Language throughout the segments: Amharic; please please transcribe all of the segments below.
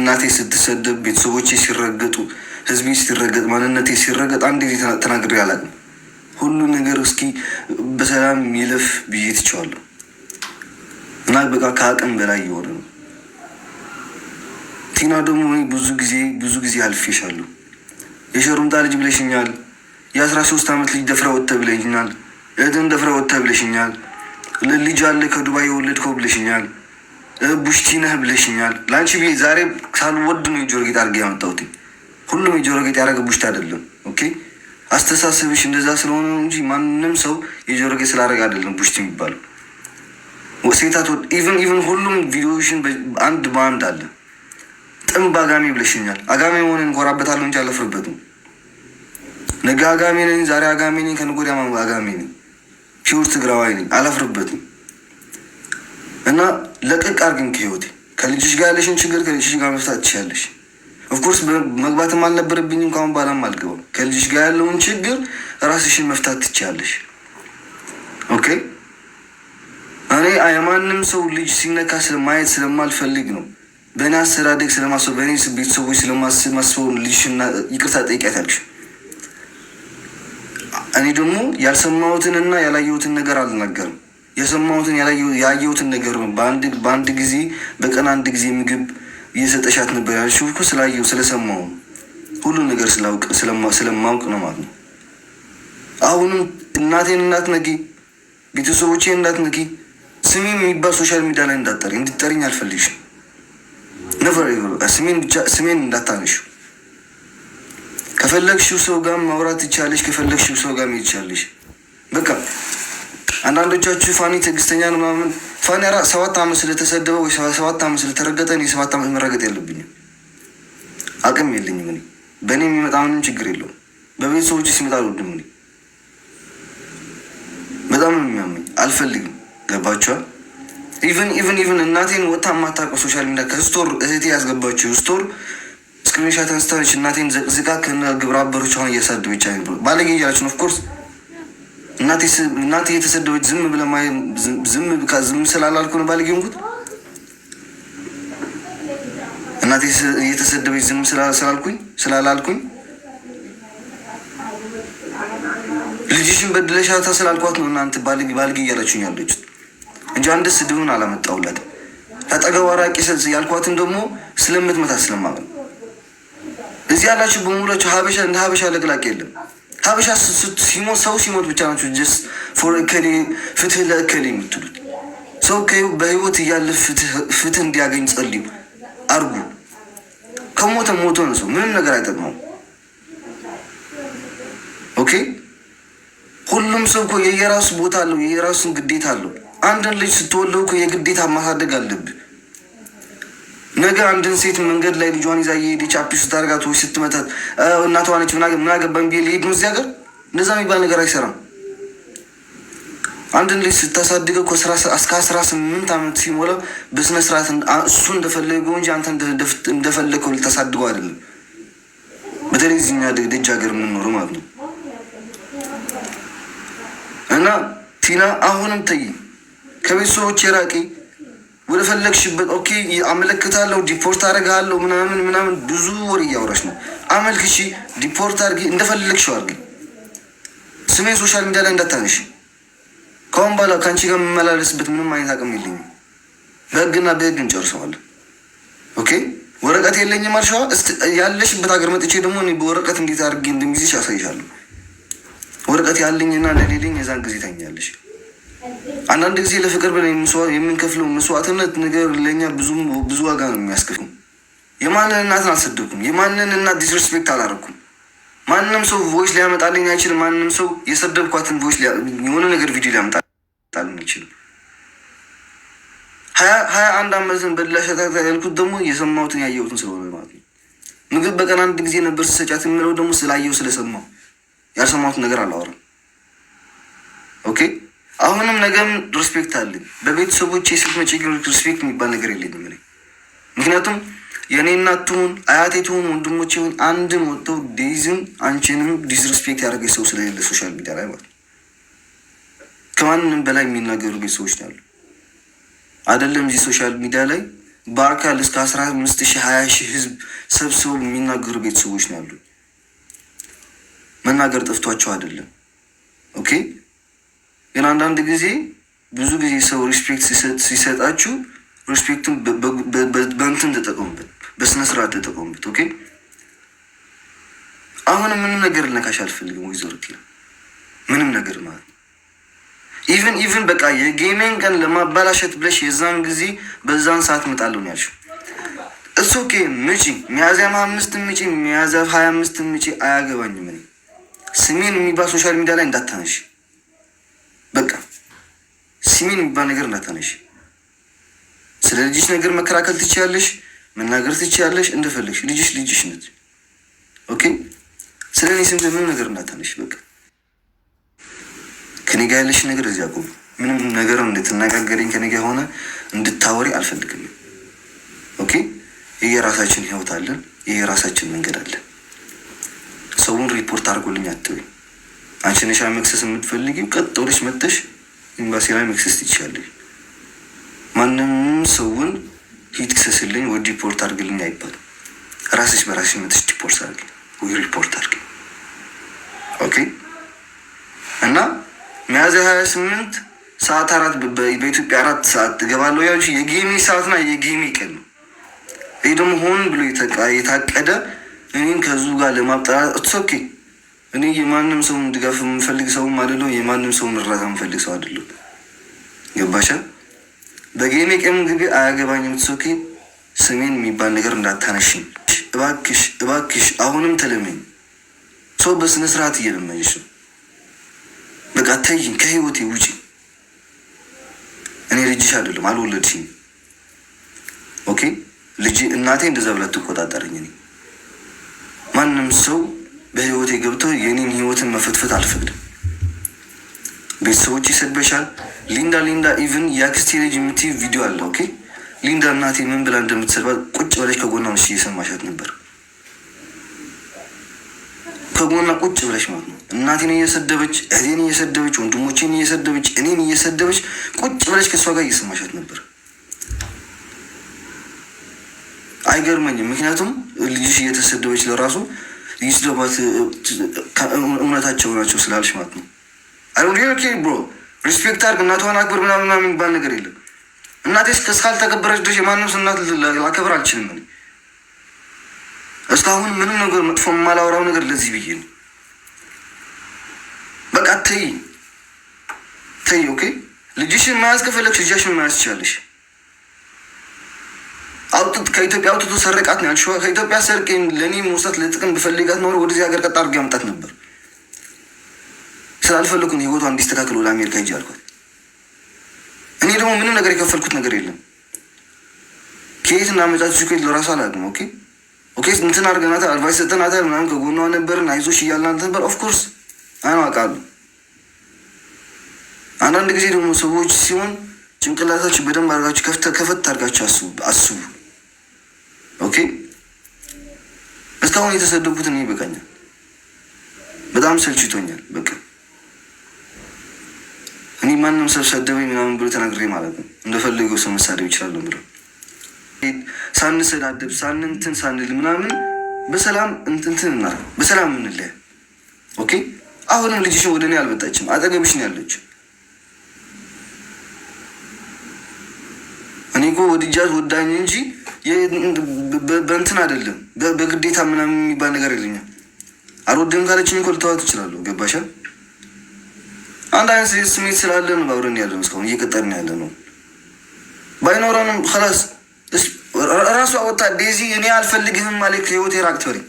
እናቴ ስትሰደብ፣ ቤተሰቦቼ ሲረገጡ፣ ህዝቤ ሲረገጥ፣ ማንነቴ ሲረገጥ አንድ ጊዜ ተናግሬ አላውቅም። ሁሉ ነገር እስኪ በሰላም ይለፍ ብዬ ትቼዋለሁ እና በቃ ከአቅም በላይ የሆነ ነው። ቲና ደግሞ ብዙ ጊዜ አልፌሻለሁ። የሸሩምጣ ልጅ ብለሽኛል። የ13 ዓመት ልጅ ደፍረ ወጥተህ ብለሽኛል። እህትን ደፍረ ወጥተህ ብለሽኛል። ልጅ አለ ከዱባይ የወለድከው ብለሽኛል። ቡሽቲ ነህ ብለሽኛል። ለአንቺ ብዬ ዛሬ ሳልወድ ነው የጆሮ ጌጥ አድርጌ ያመጣሁት። ሁሉም የጆሮ ጌጥ ያደረገ ቡሽቲ አይደለም። ኦኬ አስተሳሰብሽ እንደዛ ስለሆነ እንጂ ማንም ሰው የጆሮ ጌጥ ስላደረገ አይደለም ቡሽቲ የሚባለው። ሴታት ኢቨን ሁሉም ቪዲዮሽን አንድ በአንድ አለ። ጥንብ አጋሜ ብለሽኛል። አጋሜ ሆነ እንኮራበታለሁ እንጂ አለፍርበትም። ነገ አጋሜ ነኝ፣ ዛሬ አጋሜ ነኝ፣ ከነገ ወዲያ አጋሜ ነኝ። ፒውር ትግራዋይ ነኝ፣ አላፍርበትም። እና ለቅቅ አድርግን ከህይወቴ። ከልጅሽ ጋር ያለሽን ችግር ከልጅሽ ጋር መፍታት ትችያለሽ። ኦፍኮርስ መግባትም አልነበረብኝም፣ ካሁን በኋላም አልገባም። ከልጅሽ ጋር ያለውን ችግር ራስሽን መፍታት ትችያለሽ። ኦኬ እኔ የማንም ሰው ልጅ ሲነካ ማየት ስለማልፈልግ ነው። በእኔ አስተዳደግ ስለማስበው፣ በእኔ ቤተሰቦች ስለማስበው ልጅሽና ይቅርታ ጠይቂያታለሽ። እኔ ደግሞ ያልሰማሁትንና ያላየሁትን ነገር አልናገርም። የሰማሁትን ያየሁትን ነገር ነው። በአንድ ጊዜ በቀን አንድ ጊዜ ምግብ እየሰጠሻት ነበር ያልሽው እኮ ስላየሁ ስለሰማሁ ሁሉ ነገር ስለማውቅ ነው ማለት ነው። አሁንም እናቴን እንዳትነኪ፣ ቤተሰቦቼን እንዳትነኪ፣ ስሜ የሚባል ሶሻል ሚዲያ ላይ እንዳትጠሪ፣ እንድትጠሪኝ አልፈልግሽም። ነቨር ስሜን እንዳታነሹ። ከፈለግሽው ሰው ጋር ማውራት ትቻለሽ፣ ከፈለግሽው ሰው ጋር መሄድ ትቻለሽ። በቃ አንዳንዶቻችሁ ፋኒ ትዕግስተኛ ነው ምናምን። ፋኒ 7 ዓመት ስለተሰደበ ወይ 7 ዓመት ስለተረገጠ እኔ 7 ዓመት መረገጥ የለብኝም። አቅም የለኝም። እኔ በእኔ የሚመጣ ምንም ችግር የለውም። በቤተሰቦች ሲመጣ አልወድም። እኔ በጣም ነው የሚያመኝ፣ አልፈልግም። ገባችኋል? ኢቨን እናቴን ወታ የማታውቀው ሶሻል ሚዲያ ከስቶር እህቴ ያስገባችው ስቶር ስክሪንሻት አንስታለች። እናቴን ዘቅዝቃ ከነ ግብረ አበሮች አሁን እያሳደበች ባለጌ እያለች ነው። ኦፍኮርስ እናቴ የተሰደበች ዝም ስላላልኩ ነው ባለጌ ሆንኩት። እናቴ የተሰደበች ዝም ስላላልኩኝ ልጅሽን በድለሻታ ስላልኳት ነው እናንተ ባለጌ እያላችሁኝ ያለችሁት እንጂ አንድ ስድብን አላመጣሁላትም። ከጠገቧ ራቂ ያልኳትን ደግሞ ስለምትመታት ስለማመን እዚህ ያላችሁ በሙላችሁ ሀበሻ እንደ ሀበሻ ለቅላቅ የለም። ሀበሻ ሰው ሲሞት ብቻ ናቸው ጀስ ፎር እከሌ ፍትህ ለእከሌ የምትሉት። ሰው በህይወት እያለ ፍትህ እንዲያገኝ ጸልዩ አርጉ። ከሞተ ሞቶ ነው። ሰው ምንም ነገር አይጠቅመውም። ኦኬ ሁሉም ሰው እኮ የየራሱ ቦታ አለው፣ የየራሱን ግዴታ አለው። አንድን ልጅ ስትወልደው እኮ የግዴታ ማሳደግ አለብህ። ነገ አንድን ሴት መንገድ ላይ ልጇን ይዛ እየሄደች አፒስ ስታደርጋት ወይ ስትመታት እናቷ ነች ምን አገባኝ ብዬ ሊሄድ ነው እዚህ ሀገር? እንደዛ የሚባል ነገር አይሰራም። አንድን ልጅ ስታሳድገው እስከ 18 ዓመት ሲሞላ በስነ ስርዓት እሱ እንደፈለገው እንጂ አንተ እንደፈለገው ልታሳድገው አይደለም። በተለይ እዚህኛ ደጅ ሀገር የምንኖረው ማለት ነው። እና ቲና አሁንም ተይ፣ ከቤተሰቦች የራቂ ወደ ፈለግሽበት። ኦኬ አመለክታለሁ፣ ዲፖርት አደርግሃለሁ ምናምን ብዙ ወሬ እያወራሽ ነው። አመልክሺ፣ ዲፖርት አድርጊ፣ እንደፈለግሽው አድርጊ። ስሜን ሶሻል ሚዲያ ላይ እንዳታነሽ። ከአሁን በኋላ ከአንቺ ጋር የምመላለስበት ምንም አይነት አቅም የለኝም። በህግና በህግ እንጨርሰዋለን። ኦኬ ወረቀት የለኝም አልሸዋ። ያለሽበት ሀገር መጥቼ ደግሞ እኔ በወረቀት እንዴት አድርጌ እንደሚይዝሽ ያሳይሻለሁ። ወረቀት ያለኝና እንደሌለኝ የዛን ጊዜ ታኛለሽ። አንዳንድ ጊዜ ለፍቅር ብለን የምንከፍለው መስዋዕትነት ነገር ለእኛ ብዙ ዋጋ ነው የሚያስከፍለው። የማንን እናትን አልሰደብኩም። የማንን እናት ዲስሬስፔክት አላደረኩም። ማንም ሰው ቮይስ ሊያመጣልኝ አይችልም። ማንም ሰው የሰደብኳትን ቮይስ የሆነ ነገር ቪዲዮ ሊያመጣልኝ አይችልም። 21 ዓመትን በላሻታ ያልኩት ደግሞ የሰማሁትን ያየሁትን ስለሆነ ማለት ነው። ምግብ በቀን አንድ ጊዜ ነበር ስሰጫት የምለው ደግሞ ስላየው ስለሰማሁ ያልሰማሁትን ነገር አላወራም። ኦኬ አሁንም ነገም ሪስፔክት አለኝ። በቤተሰቦቼ ስትመጪ ግን ሪስፔክት የሚባል ነገር የለኝም እኔ። ምክንያቱም የእኔ እናት ትሁን አያቴ ትሁን ወንድሞቼ ሁን አንድም ወጥተው ዴይዝን አንቺንም ዲስሪስፔክት ያደረገች ሰው ስለሌለ ሶሻል ሚዲያ ላይ ማለት ከማንም በላይ የሚናገሩ ቤተሰቦች ናሉ። አይደለም እዚህ ሶሻል ሚዲያ ላይ በአካል እስከ 15,000 20,000 ህዝብ ሰብስበው የሚናገሩ ቤተሰቦች ነው ያሉ። መናገር ጠፍቷቸው አይደለም። ኦኬ። ግን አንዳንድ ጊዜ ብዙ ጊዜ ሰው ሪስፔክት ሲሰጣችሁ ሪስፔክቱን በእንትን ተጠቀሙበት፣ በስነ ስርዓት ተጠቀሙበት። ኦኬ። አሁን ምንም ነገር ልነካሽ አልፈልግም ወይዘሮ ቲና፣ ምንም ነገር ማለት ነው። ኢቭን በቃ የጌሜን ቀን ለማባላሸት ብለሽ የዛን ጊዜ በዛን ሰዓት እመጣለሁ ነው ያልሽው። እሱ ኦኬ ምጪ፣ ሚያዝያ 5 ምጪ፣ ሚያዝያ 25 ምጪ፣ አያገባኝም። እኔ ስሜን የሚባል ሶሻል ሚዲያ ላይ እንዳታነሽ፣ በቃ ስሜን የሚባል ነገር እንዳታነሽ። ስለ ልጅሽ ነገር መከራከል ትችያለሽ፣ መናገር ትችያለሽ፣ እንደፈለግሽ። ልጅሽ ነች። ኦኬ። ስለ እኔ ስም ምንም ነገር እንዳታነሽ። በቃ ከኔ ጋር ያለሽ ነገር እዚያ ቆም። ምንም ነገር እንድትነጋገረኝ ከኔ ጋር ሆነ እንድታወሪ አልፈልግም። ኦኬ። የራሳችን ህይወት አለን፣ የራሳችን መንገድ አለን። ሰውን ሪፖርት አድርጎልኝ አትበይ። አንቺ ነሽ መክሰስ የምትፈልጊው፣ ቀጥ ብለሽ መጥተሽ ኤምባሲ ላይ መክሰስ ትችያለሽ። ማንም ሰውን ሂድ ክሰስልኝ ወይ ሪፖርት አድርግልኝ አይባልም። ራስሽ በራስሽ መጥተሽ ሪፖርት አድርጊ ወይ ሪፖርት አድርጊ። ኦኬ። እና ሚያዝያ 28 ሰዓት 4 በኢትዮጵያ 4 ሰዓት ትገባለሁ ያልሽ የጌሚ ሰዓትና የጌሚ ቀን ነው። ይህ ደግሞ ሆን ብሎ የታቀደ እኔን ከዙ ጋር ለማብጠራት ኦኬ። እኔ የማንም ሰውን ድጋፍ የምፈልግ ሰውም አይደለሁ፣ የማንም ሰውን እርዳታ የምፈልግ ሰው አይደለሁ። ገባሻ? በጌሜ ቀን ግቢ አያገባኝም። ኦኬ። ስሜን የሚባል ነገር እንዳታነሽኝ እባክሽ። አሁንም ተለመኝ። ሰው በስነ ስርዓት እየለመኝሽ ነው። በቃ ተይኝ፣ ከህይወቴ ውጪ። እኔ ልጅሽ አይደለም፣ አልወለድሽኝ። ኦኬ። ልጅ እናቴ እንደዛ ብላ ትቆጣጠረኝ። እኔ ማንም ሰው በህይወቴ ገብተው የኔን ህይወትን መፈትፈት አልፈቅድም። ቤተሰቦች ይሰድበሻል። ሊንዳ ኢቭን የአክስቴ ልጅ የምትይ ቪዲዮ አለ። ኦኬ። ሊንዳ እናቴ ምን ብላ እንደምትሰድባት ቁጭ ብለሽ ከጎና ነሽ እየሰማሻት ነበር። ከጎና ቁጭ ብለሽ ማለት ነው። እናቴን እየሰደበች፣ እህቴን እየሰደበች፣ ወንድሞቼን እየሰደበች፣ እኔን እየሰደበች ቁጭ ብለሽ ከእሷ ጋር እየሰማሻት ነበር። አይገርመኝም። ምክንያቱም ልጅሽ እየተሰደበች ለራሱ ይስደባት እውነታቸው ናቸው ስላልሽ ማለት ነው። ኦኬ ብሮ ሪስፔክት አድርግ፣ እናቷን አክብር ምናምን የሚባል ነገር የለም። እናቴ እስካልተከበረች ድረስ የማንም እናት ላከብር አልችልም። እስካሁን ምንም ነገር መጥፎ የማላወራው ነገር ለዚህ ብዬ ነው። በቃ ተይ። ኦኬ። ልጅሽን መያዝ ከፈለግሽ ልጃሽን መያዝ ትችላለሽ። ከኢትዮጵያ አውጥቶ ሰረቃት ነው ያልሽው። ከኢትዮጵያ ሰርቄ ለእኔ መውሰት ለጥቅም ብፈልጋት ኖሮ ወደዚህ ሀገር ቀጥ አድርጌ ማምጣት ነበር። ስላልፈለኩን ህይወቷ እንዲስተካከል ወደ አሜሪካ ሂጅ አልኳት። እኔ ደግሞ ምንም ነገር የከፈልኩት ነገር የለም። ከየት እናመጣችሁ ከየት ለራሱ አላውቅም። ኦኬ። እንትን አድርገናታል፣ አድቫይስ ሰጠናታል፣ ምናምን ከጎኗ ነበርን፣ አይዞሽ እያልናት ነበር። ኦፍኮርስ አውቃለሁ። አንዳንድ ጊዜ ደግሞ ሰዎች ሲሆን ጭንቅላታችሁ በደንብ አድርጋችሁ ከፈት አድርጋችሁ አስቡ። ኦኬ። እስካሁን የተሰደቡት እኔ ይበቃኛል። በጣም ሰልችቶኛል። በቃ እኔ ማንም ሰው ሰደበኝ ምናምን ብሎ ተናግሬ ማለት ነው እንደፈለገው ሰው መሳደብ ይችላለሁ ብሎ ሳንሰዳደብ ሳንንትን ሳንል ምናምን በሰላም እንትን እናድርግ፣ በሰላም እንለያ። ኦኬ። አሁንም ልጅሽን ወደ እኔ አልመጣችም፣ አጠገብሽ ነው ያለችው። እኔ እኮ ወድጃት ወዳኝ እንጂ በእንትን አይደለም፣ በግዴታ ምናምን የሚባል ነገር የለኝም። አልወድም ካለችኝ እኮ ልተዋት እችላለሁ። ገባሻ? አንድ አይነት ስሜት ስላለ ነው አብረን ያለ ነው፣ እስካሁን እየቀጠልን ያለ ነው። ባይኖረንም ኸላስ ራሷ ወጣ ዴዚ እኔ አልፈልግህም ማለት ከህይወቴ ራቅ ትበለኝ።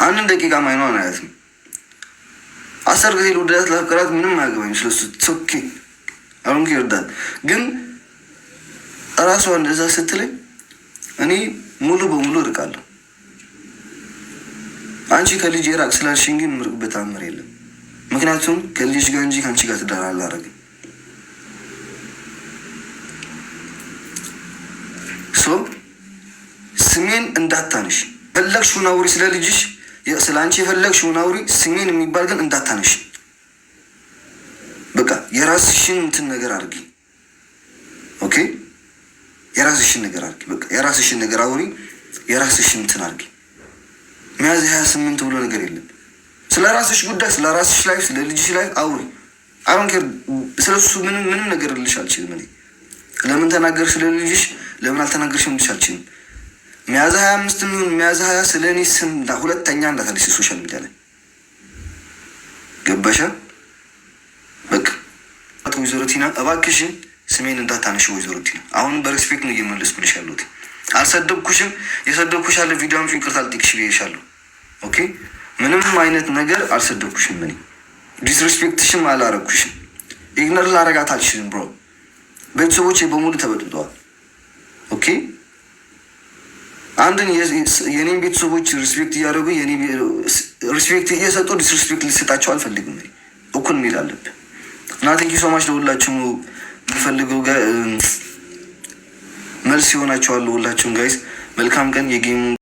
አንድን ደቂቃ ማይኗን አያትም። 10 ጊዜ ልወዳት ላፍቀራት ምንም አያገባኝ ስለሱ ኦኬ። አሁን ይርዳት ግን ራሷ እንደዛ ስትለኝ እኔ ሙሉ በሙሉ እርቃለሁ። አንቺ ከልጅ የራቅ ስላልሽኝ ግን ምርቅበት አምር የለም። ምክንያቱም ከልጅ ጋር እንጂ ከአንቺ ጋር ትዳር አላረግም። ስሜን እንዳታነሽ። ፈለግሽውን አውሪ ስለ ልጅሽ፣ ስለ አንቺ የፈለግሽውን አውሪ። ስሜን የሚባል ግን እንዳታነሽ። በቃ የራስሽን እንትን ነገር አድርጊ። ኦኬ። የራስሽን ነገር አድርጊ። በቃ የራስሽን ነገር አውሪ፣ የራስሽን እንትን አድርጊ። ሚያዝያ 28 ብሎ ነገር የለም። ስለ ራስሽ ጉዳይ፣ ስለ ራስሽ ላይፍ፣ ስለ ልጅሽ ላይፍ አውሪ። አሁን ስለሱ ምንም ነገር ልልሽ አልችልም። እኔ ለምን ተናገር ስለ ልጅሽ ለምን አልተናገርሽም ልልሽ አልችልም። ሚያዝያ 25 የሚሆን ሚያዝያ 20 ስለ እኔ ስም ሁለተኛ እንዳታነሺ ሶሻል ሚዲያ ላይ ገባሻ? በቃ ወይዘሮ ቲና እባክሽን ስሜን እንዳታነሺ ወይዘሮ ቲና። አሁንም በሬስፔክት ነው እየመለስኩልሽ ያለሁት። አልሰደብኩሽም። የሰደብኩሽ ያለ ቪዲዮ አምጪ፣ ይቅርታ ልጠይቅሽ ብዬሻለሁ። ኦኬ ምንም አይነት ነገር አልሰደብኩሽም። እኔ ዲስሪስፔክትሽም አላረግኩሽም። ኢግኖር ላረጋት አልችልም ብሮ። ቤተሰቦቼ በሙሉ ተበድለዋል። ኦኬ አንድን የኔን ቤተሰቦች ሪስፔክት እያደረጉ ሪስፔክት እየሰጡ ዲስሪስፔክት ሊሰጣቸው አልፈልግም። እኩል ሚል አለብን እና ቴንኪ ሶማች ለሁላችሁም የሚፈልገው መልስ ይሆናቸዋል። ሁላችሁም ጋይስ መልካም ቀን። የጌሙ